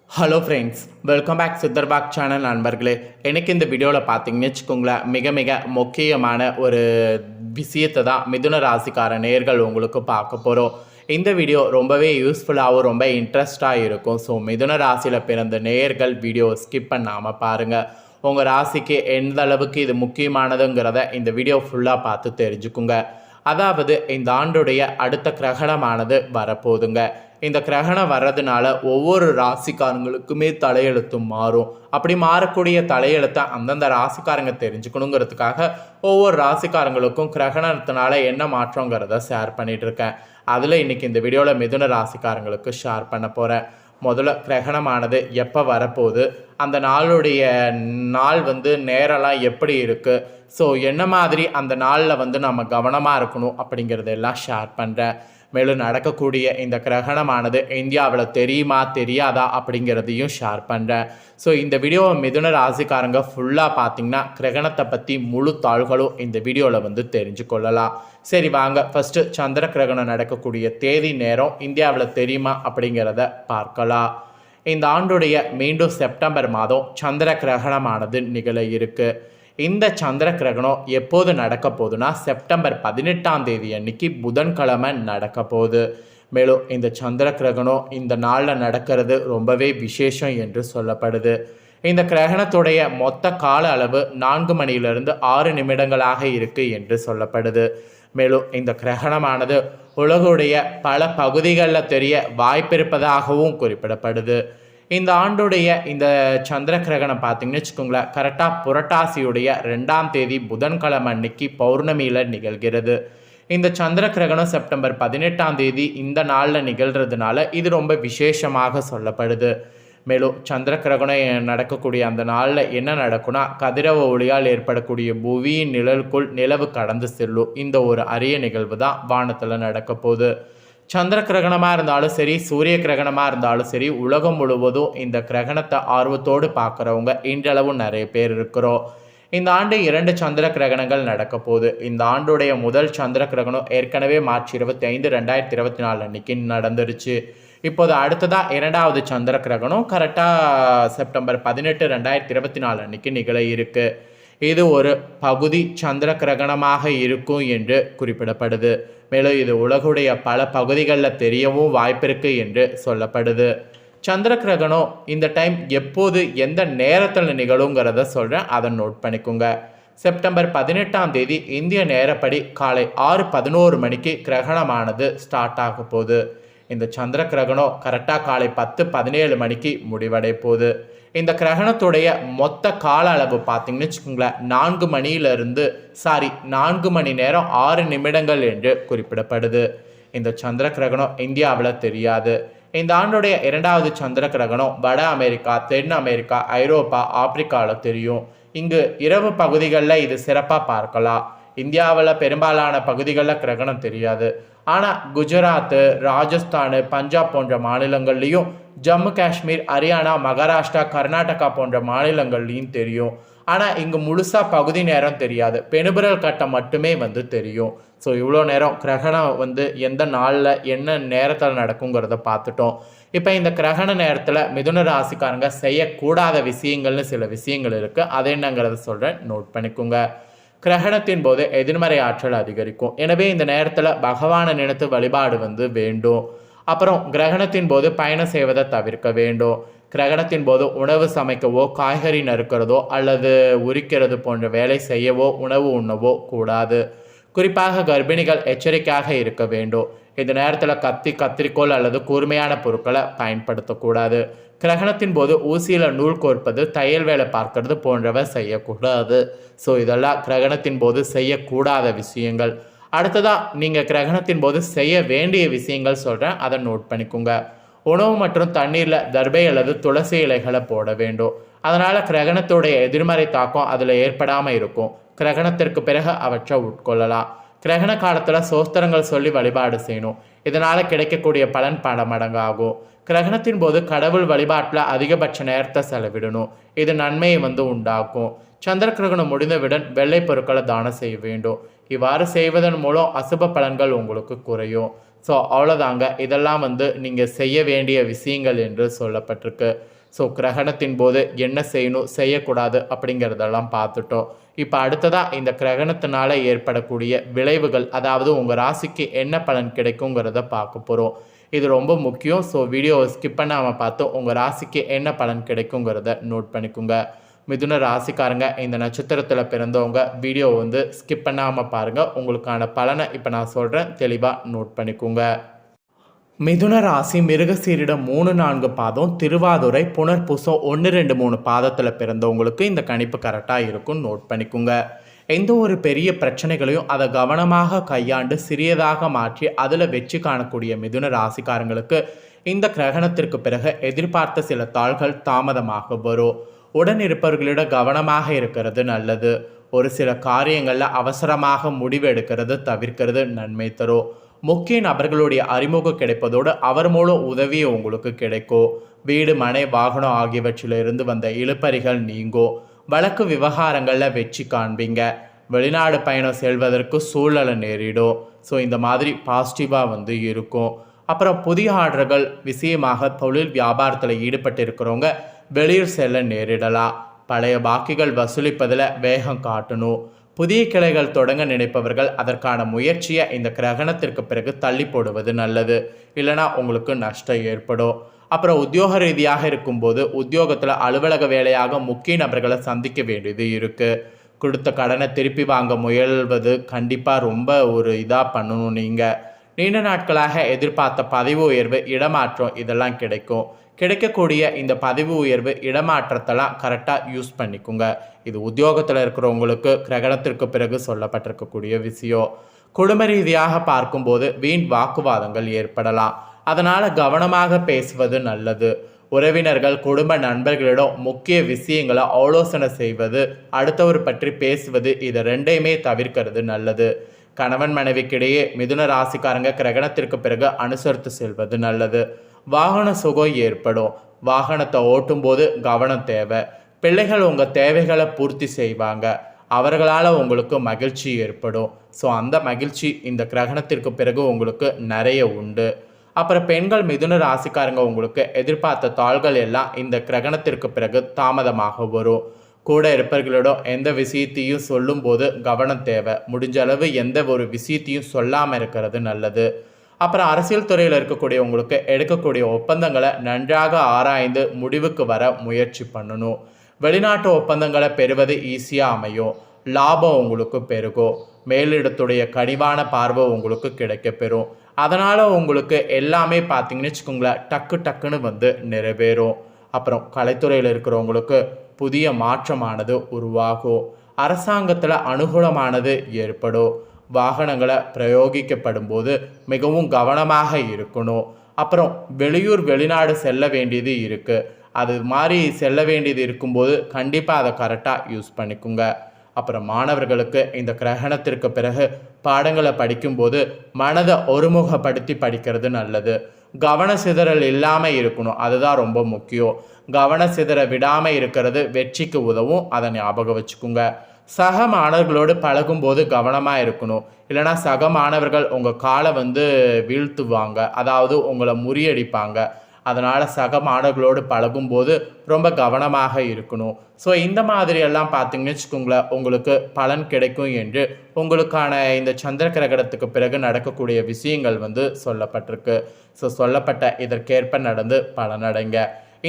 Hello ஃப்ரெண்ட்ஸ், welcome back சித்தர்பாக் channel நண்பர்களே. எனக்கு இந்த வீடியோவில் பார்த்தீங்கன்னு வச்சுக்கோங்களேன், மிக மிக முக்கியமான ஒரு விஷயத்தை தான் மிதுன ராசிக்கார நேர்கள் உங்களுக்கு பார்க்க போகிறோம். இந்த வீடியோ ரொம்பவே யூஸ்ஃபுல்லாகவும் ரொம்ப இன்ட்ரெஸ்டாக இருக்கும். ஸோ மிதுன ராசியில் பிறந்த நேர்கள் வீடியோ ஸ்கிப் பண்ணாமல் பாருங்கள். உங்கள் ராசிக்கு எந்த அளவுக்கு இது முக்கியமானதுங்கிறத இந்த வீடியோ ஃபுல்லாக பார்த்து தெரிஞ்சுக்குங்க. அதாவது இந்த ஆண்டுடைய அடுத்த கிரகணமானது வரப்போகுதுங்க. இந்த கிரகணம் வர்றதுனால ஒவ்வொரு ராசிக்காரங்களுக்குமே தலையெழுத்தும் மாறும். அப்படி மாறக்கூடிய தலையெழுத்தை அந்தந்த ராசிக்காரங்க தெரிஞ்சுக்கணுங்கிறதுக்காக ஒவ்வொரு ராசிக்காரங்களுக்கும் கிரகணத்தினால என்ன மாற்றங்கிறத ஷேர் பண்ணிகிட்ருக்கேன். அதில் இன்றைக்கி இந்த வீடியோவில் மிதுன ராசிக்காரங்களுக்கு ஷேர் பண்ண போகிறேன். முதல்ல கிரகணமானது எப்போ வரப்போகுது, அந்த நாள் நேரெல்லாம் எப்படி இருக்குது, ஸோ என்ன மாதிரி அந்த நாளில் நம்ம கவனமாக இருக்கணும் அப்படிங்கிறதெல்லாம் ஷேர் பண்ணுறேன். மேலும் நடக்கக்கூடிய இந்த கிரகணமானது இந்தியாவில் தெரியுமா தெரியாதா அப்படிங்கிறதையும் ஷேர் பண்ணுறேன். ஸோ இந்த வீடியோவை மிதுன ராசிக்காரங்க ஃபுல்லாக பார்த்திங்கன்னா கிரகணத்தை பற்றி முழு தாள்களும் இந்த வீடியோவில் தெரிஞ்சு கொள்ளலாம். சரி வாங்க, ஃபஸ்ட்டு சந்திர கிரகணம் நடக்கக்கூடிய தேதி நேரம் இந்தியாவில் தெரியுமா அப்படிங்கிறத பார்க்கலாம். இந்த ஆண்டுடைய மீண்டும் செப்டம்பர் மாதம் சந்திர கிரகணமானது நிகழ இருக்குது. இந்த சந்திர கிரகணம் எப்போது நடக்க போகுதுன்னா செப்டம்பர் 18ஆம் தேதி அன்னைக்கு புதன்கிழமை நடக்க போகுது. மேலும் இந்த சந்திர கிரகணம் இந்த நாளில் நடக்கிறது ரொம்பவே விசேஷம் என்று சொல்லப்படுது. இந்த கிரகணத்துடைய மொத்த கால அளவு 4 மணியிலிருந்து 6 நிமிடங்களாக இருக்குது என்று சொல்லப்படுது. மேலும் இந்த கிரகணமானது உலகுடைய பல பகுதிகளில் தெரிய வாய்ப்பிருப்பதாகவும் குறிப்பிடப்படுது. இந்த ஆண்டுடைய இந்த சந்திர கிரகணம் பார்த்திங்கன்னு வச்சுக்கோங்களேன், கரெக்டாக புரட்டாசியுடைய 2ஆம் தேதி புதன்கிழமை அன்னைக்கு பௌர்ணமியில் நிகழ்கிறது. இந்த சந்திர கிரகணம் செப்டம்பர் 18ஆம் தேதி இந்த நாளில் நிகழ்கிறதுனால இது ரொம்ப விசேஷமாக சொல்லப்படுது. மேலும் சந்திர கிரகணம் நடக்கக்கூடிய அந்த நாளில் என்ன நடக்கும்னா, கதிரவ ஒளியால் ஏற்படக்கூடிய புவியின் நிழலுக்குள் நிலவு கடந்து செல்லும். இந்த ஒரு அரிய நிகழ்வு தான் வானத்தில் நடக்க போகுது. சந்திர கிரகணமாக இருந்தாலும் சரி, சூரிய கிரகணமாக இருந்தாலும் சரி, உலகம் முழுவதும் இந்த கிரகணத்தை ஆர்வத்தோடு பார்க்குறவங்க இன்றளவு நிறைய பேர் இருக்கிறோம். இந்த ஆண்டு 2 சந்திர கிரகணங்கள் நடக்க போகுது. இந்த ஆண்டுடைய முதல் சந்திர கிரகணம் ஏற்கனவே மார்ச் 25, 2024 அன்னைக்கு நடந்துருச்சு. இப்போது அடுத்ததாக 2வது சந்திர கிரகணம் கரெக்டாக செப்டம்பர் 18, 2024 அன்னைக்கு நிகழ இருக்குது. இது ஒரு பகுதி சந்திர கிரகணமாக இருக்கும் என்று குறிப்பிடப்படுது. மேலும் இது உலகுடைய பல பகுதிகளில் தெரியவும் வாய்ப்பிருக்கு என்று சொல்லப்படுது. சந்திர கிரகணம் இந்த டைம் எப்போது எந்த நேரத்தில் நிகழுங்கிறத சொல்கிறேன், அதை நோட் பண்ணிக்கோங்க. செப்டம்பர் 18ஆம் தேதி இந்திய நேரப்படி காலை 6:11 மணிக்கு கிரகணமானது ஸ்டார்ட் ஆக போகுது. இந்த சந்திர கிரகணம் கரெக்டாக காலை 10:17 மணிக்கு முடிவடை போகுது. இந்த கிரகணத்துடைய மொத்த கால அளவு பார்த்திங்கன்னு வச்சுக்கோங்களேன், 4 மணி நேரம் 6 நிமிடங்கள் என்று குறிப்பிடப்படுது. இந்த சந்திர கிரகணம் இந்தியாவில் தெரியாது. இந்த ஆண்டுடைய 2வது சந்திர கிரகணம் வட அமெரிக்கா, தென் அமெரிக்கா, ஐரோப்பா, ஆப்பிரிக்காவில் தெரியும். இங்கு இரவு பகுதிகளில் இது சிறப்பாக பார்க்கலாம். இந்தியாவில் பெரும்பாலான பகுதிகளில் கிரகணம் தெரியாது. ஆனால் குஜராத்து, ராஜஸ்தான், பஞ்சாப் போன்ற மாநிலங்கள்லேயும், ஜம்மு காஷ்மீர், ஹரியானா, மகாராஷ்டிரா, கர்நாடகா போன்ற மாநிலங்கள்லேயும் தெரியும். ஆனால் இங்கு முழுசாக பகுதி நேரம் தெரியாது, பெணுபிரல் கட்டம் மட்டுமே தெரியும். ஸோ இவ்வளோ நேரம் கிரகணம் எந்த நாளில் என்ன நேரத்தில் நடக்குங்கிறத பார்த்துட்டோம். இப்போ இந்த கிரகண நேரத்தில் மிதுன ராசிக்காரங்க செய்யக்கூடாத விஷயங்கள்னு சில விஷயங்கள் இருக்குது. அது என்னங்கிறத சொல்கிறேன், நோட் பண்ணிக்கோங்க. கிரகணத்தின் போது எதிர்மறை ஆற்றல் அதிகரிக்கும். எனவே இந்த நேரத்தில் பகவானை நினைத்து வழிபாடு வேண்டும். அப்புறம் கிரகணத்தின் போது பயணம் செய்வதை தவிர்க்க வேண்டும். கிரகணத்தின் போது உணவு சமைக்கவோ, காய்கறி நறுக்கிறதோ அல்லது உரிக்கிறது போன்ற வேலை செய்யவோ, உணவு உண்ணவோ கூடாது. குறிப்பாக கர்ப்பிணிகள் எச்சரிக்கையாக இருக்க வேண்டும். இந்த நேரத்தில் கத்திரிக்கோல் அல்லது கூர்மையான பொருட்களை பயன்படுத்தக்கூடாது. கிரகணத்தின் போது ஊசியில் நூல் கோர்ப்பது, தையல் வேலை பார்க்கறது போன்றவை செய்யக்கூடாது. ஸோ இதெல்லாம் கிரகணத்தின் போது செய்யக்கூடாத விஷயங்கள். அடுத்ததாக நீங்கள் கிரகணத்தின் போது செய்ய வேண்டிய விஷயங்கள் சொல்கிறேன், அதை நோட் பண்ணிக்கோங்க. உணவு மற்றும் தண்ணீரில் தர்பை அல்லது துளசி இலைகளை போட வேண்டும். அதனால் கிரகணத்துடைய எதிர்மறை தாக்கம் அதில் ஏற்படாமல் இருக்கும். கிரகணத்திற்கு பிறகு அவற்றை உட்கொள்ளலாம். கிரகண காலத்தில் சோஸ்திரங்கள் சொல்லி வழிபாடு செய்யணும். இதனால் கிடைக்கக்கூடிய பலன் பல மடங்காகும். கிரகணத்தின் போது கடவுள் வழிபாட்டில் அதிகபட்ச நேரத்தை செலவிடணும். இது நன்மையை உண்டாக்கும். சந்திர கிரகணம் முடிந்தவுடன் வெள்ளை பொருட்களை தானம் செய்ய வேண்டும். இவ்வாறு செய்வதன் மூலம் அசுப பலன்கள் உங்களுக்கு குறையும். ஸோ அவ்வளோதாங்க. இதெல்லாம் நீங்கள் செய்ய வேண்டிய விஷயங்கள் என்று சொல்லப்பட்டிருக்கு. ஸோ கிரகணத்தின் போது என்ன செய்யணும் செய்யக்கூடாது அப்படிங்கிறதெல்லாம் பார்த்துட்டோம். இப்போ அடுத்ததாக இந்த கிரகணத்தினால ஏற்படக்கூடிய விளைவுகள், அதாவது உங்கள் ராசிக்கு என்ன பலன் கிடைக்குங்கிறத பார்க்க போகிறோம். இது ரொம்ப முக்கியம். ஸோ வீடியோவை ஸ்கிப் பண்ணாமல் பார்த்து உங்கள் ராசிக்கு என்ன பலன் கிடைக்குங்கிறத நோட் பண்ணிக்கோங்க. மிதுன ராசிக்காரங்க, இந்த நட்சத்திரத்தில் பிறந்தவங்க வீடியோவை ஸ்கிப் பண்ணாமல் பாருங்கள். உங்களுக்கான பலனை இப்போ நான் சொல்கிறேன், தெளிவாக நோட் பண்ணிக்கோங்க. மிதுன ராசி மிருகசீரிடம் 3-4 பாதம், திருவாதுரை புனர்பூசம் 1-2-3 பாதத்தில் பிறந்தவங்களுக்கு இந்த கணிப்பு கரெக்டாக இருக்கும், நோட் பண்ணிக்கோங்க. எந்த ஒரு பெரிய பிரச்சனைகளையும் அதை கவனமாக கையாண்டு சிறியதாக மாற்றி அதில் வெற்றி காணக்கூடிய மிதுன ராசிக்காரங்களுக்கு இந்த கிரகணத்திற்கு பிறகு எதிர்பார்த்த சில தாள்கள் தாமதமாக வரும். உடன் இருப்பவர்களிடம் கவனமாக இருக்கிறது நல்லது. ஒரு சில காரியங்களில் அவசரமாக முடிவு எடுக்கிறது தவிர்க்கிறது நன்மை தரும். முக்கிய நபர்களுடைய அறிமுகம் கிடைப்பதோடு அவர் மூலம் உதவி உங்களுக்கு கிடைக்கும். வீடு மனை வாகனம் ஆகியவற்றிலிருந்து வந்த இழுப்பறிகள் நீங்கும். வழக்கு விவகாரங்களில் வெற்றி காண்பீங்க. வெளிநாடு பயணம் செல்வதற்கு சூழலை நேரிடும். ஸோ இந்த மாதிரி பாசிட்டிவாக இருக்கும். அப்புறம் புதிய ஆர்டர்கள் விஷயமாக தொழில் வியாபாரத்தில் ஈடுபட்டு இருக்கிறவங்க வெளியூர் செல்ல நேரிடலாம். பழைய பாக்கிகள் வசூலிப்பதில் வேகம் காட்டணும். புதிய கிளைகள் தொடங்க நினைப்பவர்கள் அதற்கான முயற்சியை இந்த கிரகணத்திற்கு பிறகு தள்ளி போடுவது நல்லது. இல்லைனா உங்களுக்கு நஷ்டம் ஏற்படும். அப்புறம் உத்தியோக ரீதியாக இருக்கும்போது உத்தியோகத்தில் அலுவலக வேலையாக முக்கிய நபர்களை சந்திக்க வேண்டியது இருக்குது. கொடுத்த கடனை திருப்பி வாங்க முயல்வது கண்டிப்பாக ரொம்ப ஒரு இதாக பண்ணணும். நீங்கள் நீண்ட நாட்களாக எதிர்பார்த்த பதவி உயர்வு, இடமாற்றம் இதெல்லாம் கிடைக்கும். கிடைக்கக்கூடிய இந்த பதவி உயர்வு, இடமாற்றத்தெல்லாம் கரெக்டாக யூஸ் பண்ணிக்கோங்க. இது உத்தியோகத்தில் இருக்கிறவங்களுக்கு கிரகணத்திற்கு பிறகு சொல்லப்பட்டிருக்கக்கூடிய விஷயம். குடும்ப ரீதியாக பார்க்கும்போது வீண் வாக்குவாதங்கள் ஏற்படலாம். அதனால் கவனமாக பேசுவது நல்லது. உறவினர்கள் குடும்ப நண்பர்களிடம் முக்கிய விஷயங்களை ஆலோசனை செய்வது, அடுத்தவர் பற்றி பேசுவது, இதை ரெண்டையுமே தவிர்க்கிறது நல்லது. கணவன் மனைவிக்கிடையே மிதுன ராசிக்காரங்க கிரகணத்திற்கு பிறகு அனுசரித்து செல்வது நல்லது. வாகன சுகம் ஏற்படும். வாகனத்தை ஓட்டும் போது கவனம் தேவை. பிள்ளைகள் உங்கள் தேவைகளை பூர்த்தி செய்வாங்க. அவர்களால் உங்களுக்கு மகிழ்ச்சி ஏற்படும். ஸோ அந்த மகிழ்ச்சி இந்த கிரகணத்திற்கு பிறகு உங்களுக்கு நிறைய உண்டு. அப்புறம் பெண்கள் மிதுன ராசிக்காரங்க உங்களுக்கு எதிர்பார்த்த தாள்கள் எல்லாம் இந்த கிரகணத்திற்கு பிறகு தாமதமாக வரும். கூட இருப்பவர்களிடம் எந்த விஷயத்தையும் சொல்லும்போது கவனம் தேவை. முடிஞ்ச அளவு எந்த ஒரு விஷயத்தையும் சொல்லாமல் இருக்கிறது நல்லது. அப்புறம் அரசியல் துறையில் இருக்கக்கூடிய உங்களுக்கு எடுக்கக்கூடிய ஒப்பந்தங்களை நன்றாக ஆராய்ந்து முடிவுக்கு வர முயற்சி பண்ணணும். வெளிநாட்டு ஒப்பந்தங்களை பெறுவது ஈஸியாக அமையும். லாபம் உங்களுக்கு பெருகும். மேலிடத்துடைய கனிவான பார்வை உங்களுக்கு கிடைக்கப்பெறும். அதனால் உங்களுக்கு எல்லாமே பார்த்தீங்கன்னு வச்சுக்கோங்களேன், டக்குன்னு நிறைவேறும். அப்புறம் கலைத்துறையில் இருக்கிறவங்களுக்கு புதிய மாற்றமானது உருவாகும். அரசாங்கத்தில் அனுகூலமானது ஏற்படும். வாகனங்களை பிரயோகிக்கப்படும் போது மிகவும் கவனமாக இருக்கணும். அப்புறம் வெளியூர் வெளிநாடு செல்ல வேண்டியது இருக்குது. அது மாதிரி செல்ல வேண்டியது இருக்கும்போது கண்டிப்பாக அதை கரெக்டாக யூஸ் பண்ணிக்கோங்க. அப்புறம் மாணவர்களுக்கு இந்த கிரகணத்திற்கு பிறகு பாடங்களை படிக்கும்போது மனதை ஒருமுகப்படுத்தி படிக்கிறது நல்லது. கவன சிதறல் இல்லாமல் இருக்கணும், அதுதான் ரொம்ப முக்கியம். கவன சிதற விடாமல் இருக்கிறது வெற்றிக்கு உதவும், அதை ஞாபகம் வச்சுக்கோங்க. சக மாணவர்களோடு பழகும்போது கவனமாக இருக்கணும். இல்லைனா சக மாணவர்கள் உங்கள் காலை வீழ்த்துவாங்க, அதாவது உங்களை முறியடிப்பாங்க. அதனால் சக மாணவர்களோடு பழகும்போது ரொம்ப கவனமாக இருக்கணும். ஸோ இந்த மாதிரியெல்லாம் பார்த்தீங்கன்னு வச்சுக்கோங்களேன், உங்களுக்கு பலன் கிடைக்கும் என்று உங்களுக்கான இந்த சந்திர கிரகணத்துக்கு பிறகு நடக்கக்கூடிய விஷயங்கள் சொல்லப்பட்டிருக்கு. ஸோ சொல்லப்பட்ட இதற்கேற்ப நடந்து பலனடைங்க.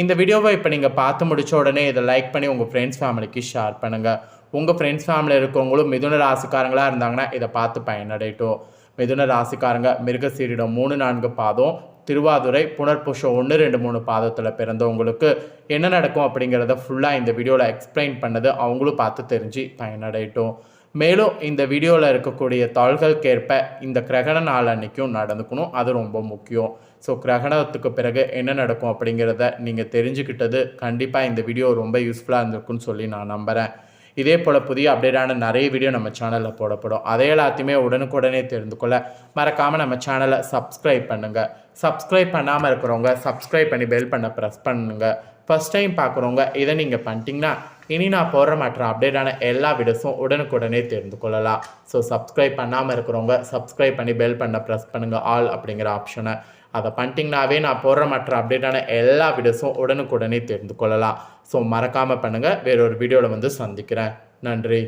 இந்த வீடியோவை இப்போ நீங்கள் பார்த்து முடித்த உடனே இதை லைக் பண்ணி உங்கள் ஃப்ரெண்ட்ஸ் ஃபேமிலிக்கு ஷேர் பண்ணுங்கள். உங்கள் ஃப்ரெண்ட்ஸ் ஃபேமிலியில் இருக்கவங்களும் மிதுன ராசிக்காரங்களாக இருந்தாங்கன்னா இதை பார்த்து பயனடையட்டும். மிதுன ராசிக்காரங்க மிருகசீரிடம் 3-4 பாதம், திருவாதுரை புனர்பூசம் 1-2-3 பாதத்தில் பிறந்தவங்களுக்கு என்ன நடக்கும் அப்படிங்கிறத ஃபுல்லாக இந்த வீடியோவில் எக்ஸ்பிளைன் பண்ணது அவங்களும் பார்த்து தெரிஞ்சு பயனடையட்டும். மேலும் இந்த வீடியோவில் இருக்கக்கூடிய தாள்களுக்கேற்ப இந்த கிரகண நாள் அன்றைக்கும் நடந்துக்கணும், அது ரொம்ப முக்கியம். ஸோ கிரகணத்துக்கு பிறகு என்ன நடக்கும் அப்படிங்கிறத நீங்கள் தெரிஞ்சுக்கிட்டது கண்டிப்பாக இந்த வீடியோ ரொம்ப யூஸ்ஃபுல்லாக இருந்திருக்குன்னு சொல்லி நான் நம்புகிறேன். இதே போல் புதிய அப்டேட்டான நிறைய வீடியோ நம்ம சேனலில் போடப்படும். அதை எல்லாத்தையுமே உடனுக்குடனே தெரிந்து கொள்ள மறக்காமல் நம்ம சேனலை சப்ஸ்கிரைப் பண்ணுங்கள். சப்ஸ்கிரைப் பண்ணாமல் இருக்கிறவங்க சப்ஸ்கிரைப் பண்ணி பெல் பண்ண ப்ரெஸ் பண்ணுங்கள். ஃபஸ்ட் டைம் பார்க்குறவங்க இதை நீங்கள் பண்ணிட்டீங்கன்னா இனி நான் போடுற மற்ற அப்டேட்டான எல்லா வீடியோஸும் உடனுக்குடனே தெரிந்து கொள்ளலாம். ஸோ சப்ஸ்கிரைப் பண்ணாமல் இருக்கிறவங்க சப்ஸ்கிரைப் பண்ணி பெல் பண்ண ப்ரெஸ் பண்ணுங்கள் ஆல் அப்படிங்கிற ஆப்ஷனை. அதை பண்ணிட்டீங்கன்னாவே நான் போடுற மற்ற அப்டேட்டான எல்லா வீடியோஸும் உடனுக்குடனே தெரிந்து கொள்ளலாம். ஸோ மறக்காமல் பண்ணுங்கள். வேறொரு வீடியோவில் வந்து சந்திக்கிறேன். நன்றி.